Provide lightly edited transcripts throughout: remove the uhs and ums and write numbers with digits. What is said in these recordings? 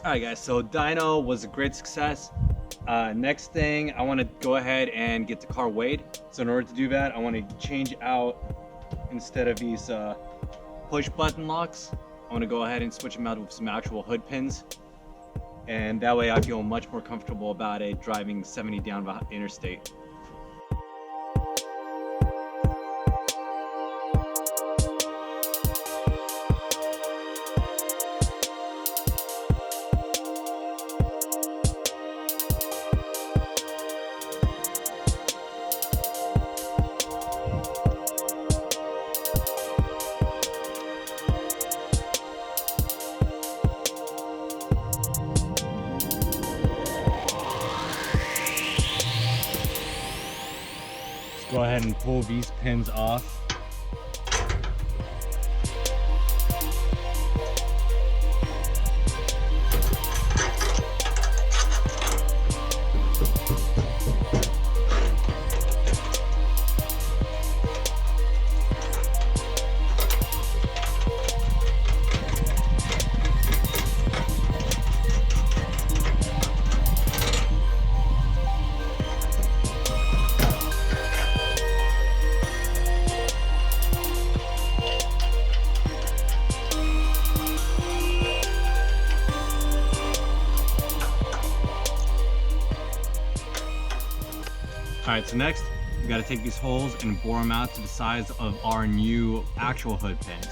Alright guys, so dyno was a great success. Next thing, I want to go ahead and get the car weighed. So in order to do that, I want to change out, instead of these push button locks, I want to go ahead and switch them out with some actual hood pins. And that way I feel much more comfortable about it driving 70 down the interstate. Go ahead and pull these pins off. Alright, so next, we got to take these holes and bore them out to the size of our new actual hood pins.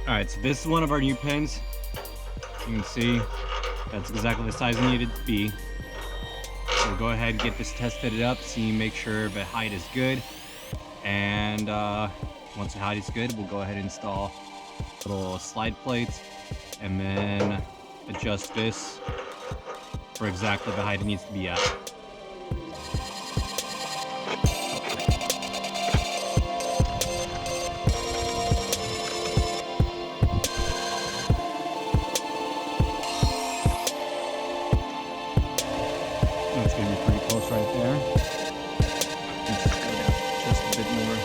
Alright, so this is one of our new pins. You can see that's exactly the size we needed to be. So we'll go ahead and get this test fitted up, make sure the height is good. And once the height is good, we'll go ahead and install little slide plates and then adjust this for exactly the height it needs to be at. It's going to be pretty close right there. Let's just go down just a bit more.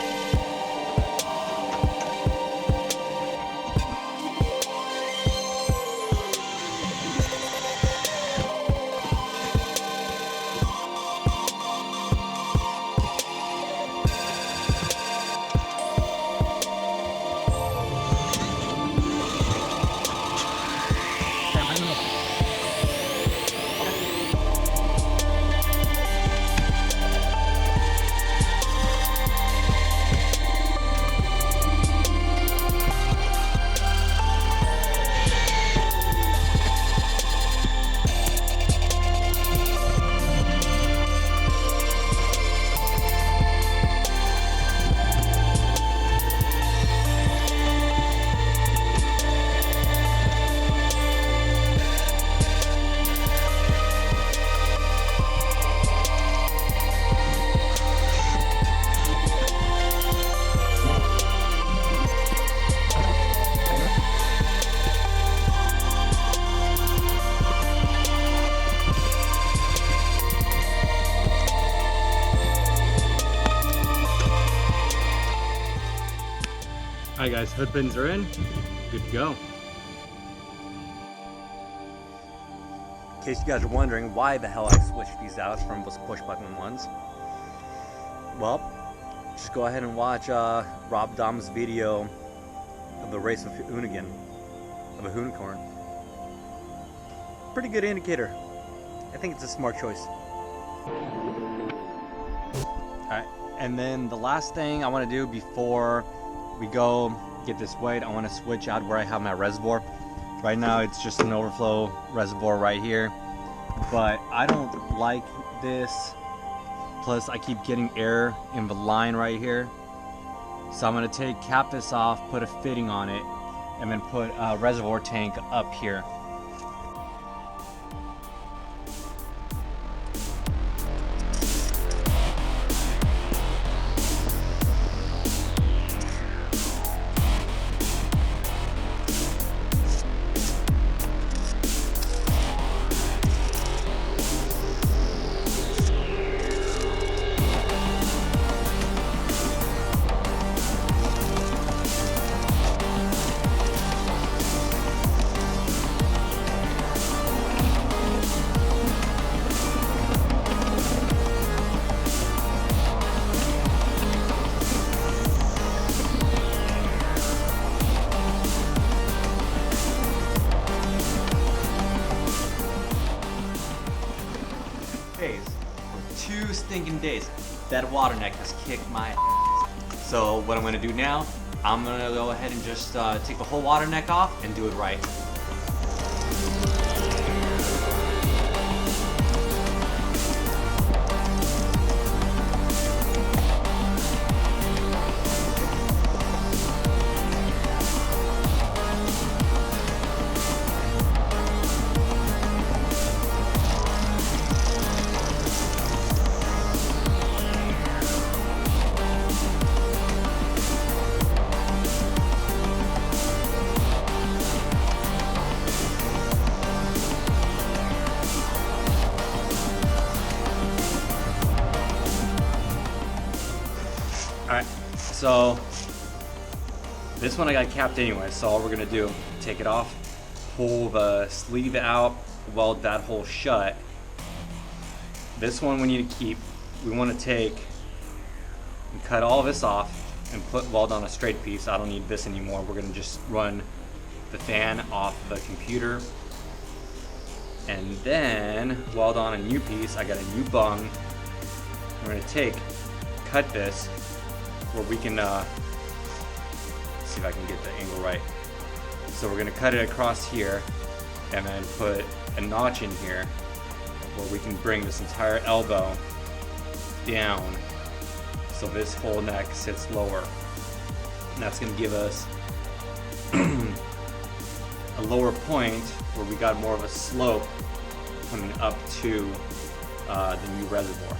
Alright guys, hood pins are in, good to go. In case you guys are wondering why the hell I switched these out from those push button ones, well, just go ahead and watch Rob Dahm's video of the race of Hoonigan, of a Hoonicorn. Pretty good indicator. I think it's a smart choice. Alright, and then the last thing I want to do before we go get this weighed, I want to switch out where I have my reservoir. Right now it's just an overflow reservoir right here, but I don't like this. Plus I keep getting air in the line right here. So I'm going to cap this off, put a fitting on it, and then put a reservoir tank up here. days. That water neck has kicked my ass. So what I'm gonna do now, I'm gonna go ahead and just take the whole water neck off and do it right. Alright, so this one I got capped anyway, so all we're gonna do, take it off, pull the sleeve out, weld that hole shut. This one we need to keep. We want to take and cut all this off and weld on a straight piece. I don't need this anymore. We're gonna just run the fan off the computer and then weld on a new piece. I got a new bung. We're gonna cut this where we can see if I can get the angle right. So we're gonna cut it across here and then put a notch in here where we can bring this entire elbow down so this whole neck sits lower. And that's gonna give us a lower point where we got more of a slope coming up to the new reservoir.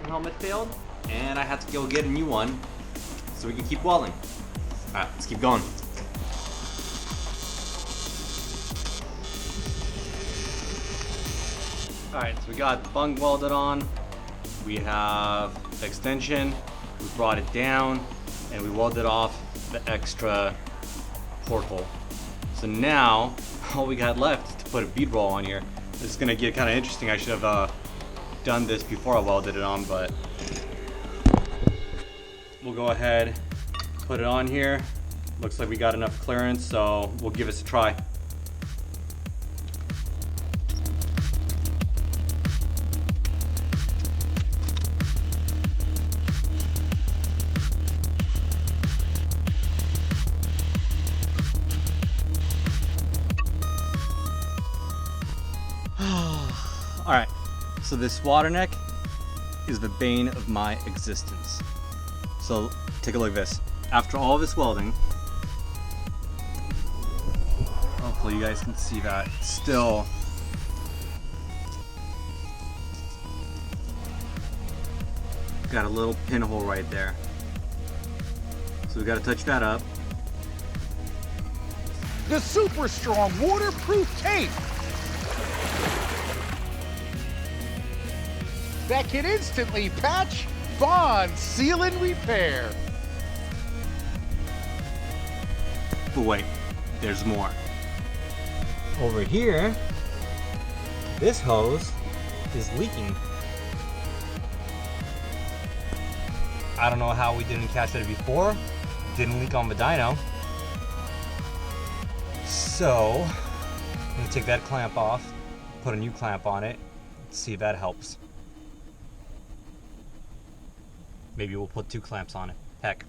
Helmet failed, and I had to go get a new one so we can keep welding. Alright, let's keep going. Alright, so we got the bung welded on, we have the extension, we brought it down, and we welded off the extra porthole. So now, all we got left is to put a bead roll on here. This is gonna get kind of interesting. I should have done this before I welded it on, but we'll go ahead, put it on here. Looks like we got enough clearance, so we'll give this a try. All right. So this water neck is the bane of my existence. So take a look at this. After all this welding, hopefully you guys can see that, still got a little pinhole right there. So we got to touch that up. The super strong waterproof tape that can instantly patch, bond, seal, and repair. But wait, there's more. Over here, this hose is leaking. I don't know how we didn't catch that before. It didn't leak on the dyno. So, I'm gonna take that clamp off, put a new clamp on it, see if that helps. Maybe we'll put 2 clamps on it. Heck.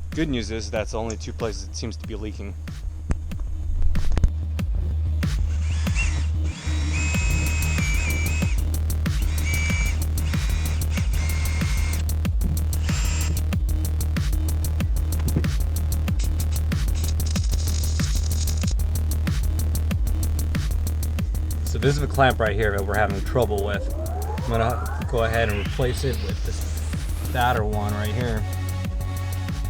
Good news is that's the only 2 places it seems to be leaking. this is a clamp right here that we're having trouble with. I'm gonna go ahead and replace it with this fatter one right here.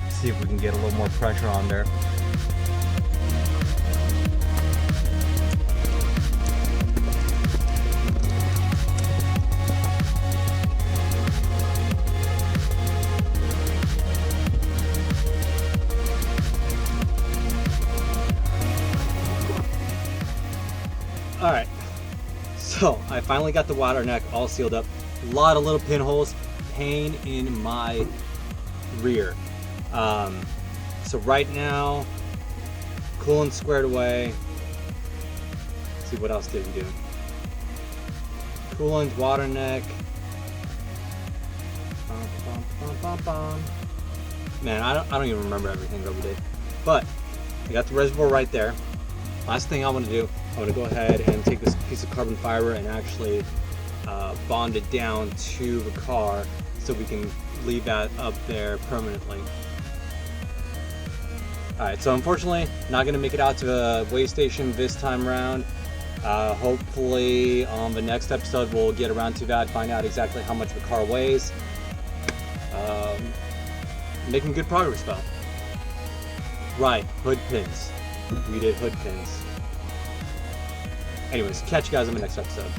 See if we can get a little more pressure on there. All right, so I finally got the water neck all sealed up. A lot of little pinholes, pain in my rear. So right now, coolant squared away. Let's see what else did we do? Coolant, water neck. Man, I don't even remember everything that we did. But I got the reservoir right there. Last thing I want to do, I'm going to go ahead and take this piece of carbon fiber and actually bond it down to the car so we can leave that up there permanently. Alright, so unfortunately, not going to make it out to the weigh station this time around. Hopefully on the next episode we'll get around to that, find out exactly how much the car weighs. Making good progress though. Right, hood pins. We did hood pins. Anyways, catch you guys on the next episode.